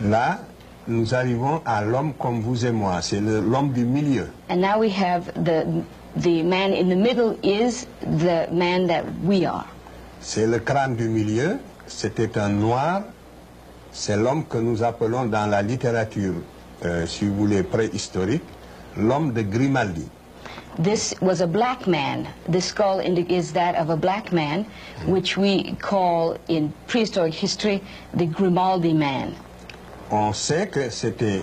Là, nous arrivons à l'homme comme vous et moi. C'est l'homme du milieu. And now we have the man in the middle is the man that we are. C'est le crâne du milieu. C'était un noir. C'est l'homme que nous appelons dans la littérature, si vous voulez, préhistorique, l'homme de Grimaldi. This was a black man. The skull is that of a black man, which we call in prehistoric history the Grimaldi man. On sait que c'était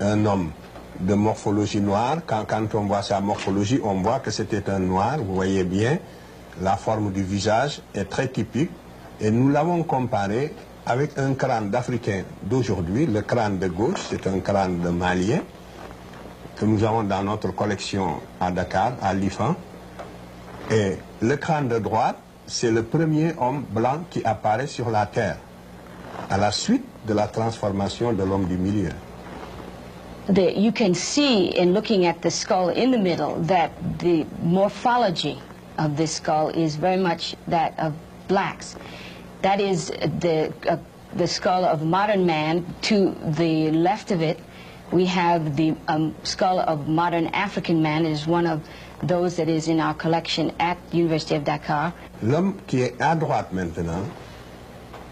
un homme de morphologie noire. Quand on voit sa morphologie, on voit que c'était un noir. Vous voyez bien, la forme du visage est très typique. Et nous l'avons comparé avec un crâne d'Africain d'aujourd'hui. Le crâne de gauche, c'est un crâne de Malien que nous avons dans notre collection à Dakar, à l'IFAN. Et le crâne de droite, c'est le premier homme blanc qui apparaît sur la Terre, à la suite de la transformation de l'homme du milieu. You can see in looking at the skull in the middle that the morphology of this skull is very much that of blacks. That is the skull of modern man. To the left of it, we have the skull of modern African man. It is one of those that is in our collection at the University of Dakar. L'homme qui est à droite maintenant,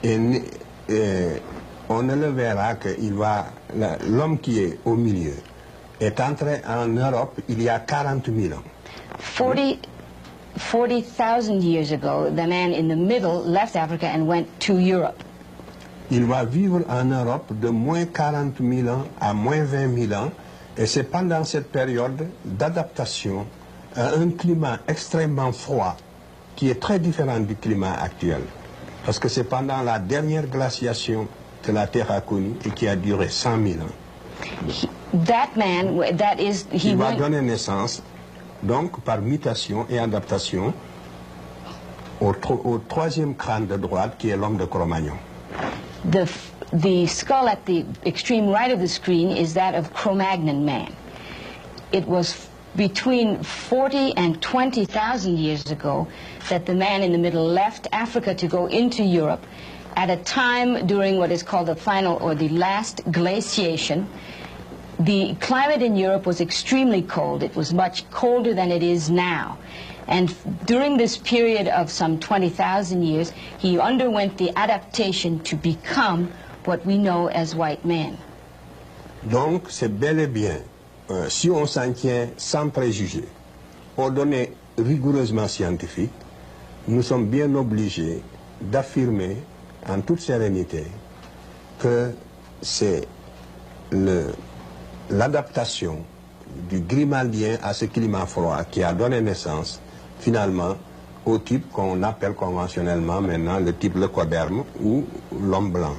on ne le verra que l'homme qui est au milieu est entré en Europe il y a 40 000 ans. 40,000 years ago, the man in the middle left Africa and went to Europe. Il va vivre en Europe de moins 40 000 ans à moins 20 000 ans, et c'est pendant cette période d'adaptation à un climat extrêmement froid qui est très différent du climat actuel. Parce que c'est pendant la dernière glaciation que la Terre a connu et qui a duré 100 000 ans. Il va donner naissance, donc par mutation et adaptation, au troisième crâne de droite qui est l'homme de Cro-Magnon. The skull at the extreme right of the screen is that of Cro-Magnon man. It was between 40 and 20,000 years ago that the man in the middle left Africa to go into Europe at a time during what is called the final or the last glaciation. The climate in Europe was extremely cold. It was much colder than it is now. And during this period of some 20,000 years, he underwent the adaptation to become what we know as white man. Donc, c'est bel et bien, si on s'en tient sans préjugés, aux données rigoureusement scientifiques, nous sommes bien obligés d'affirmer en toute sérénité que c'est l'adaptation du Grimaldien à ce climat froid qui a donné naissance finalement au type qu'on appelle conventionnellement maintenant le type leucoderme ou l'homme blanc.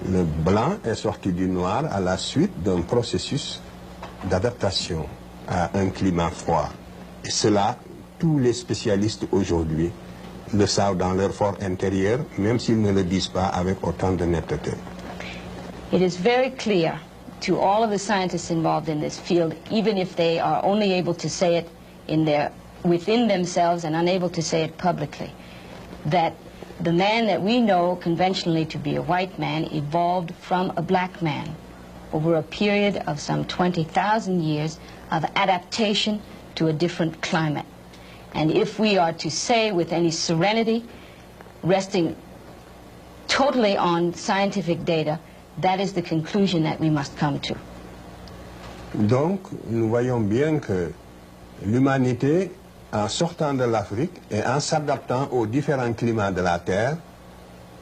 Le blanc est sorti du noir à la suite d'un processus d'adaptation à un climat froid. Et cela, tous les spécialistes aujourd'hui le savent dans leur fort intérieur, même s'ils ne le disent pas avec autant de netteté. It is very clear to all of the scientists involved in this field, even if they are only able to say it within themselves and unable to say it publicly, that the man that we know conventionally to be a white man evolved from a black man over a period of some 20,000 years of adaptation to a different climate. And if we are to say with any serenity, resting totally on scientific data, that is the conclusion that we must come to. Donc, nous voyons bien que l'humanité, en sortant de l'Afrique et en s'adaptant aux différents climats de la Terre,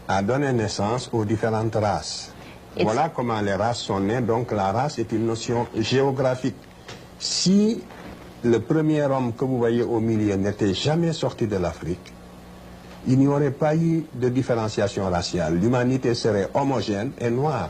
a donné naissance aux différentes races. Voilà comment les races sont nées. Donc la race est une notion géographique. Si le premier homme que vous voyez au milieu n'était jamais sorti de l'Afrique, il n'y aurait pas eu de différenciation raciale. L'humanité serait homogène et noire.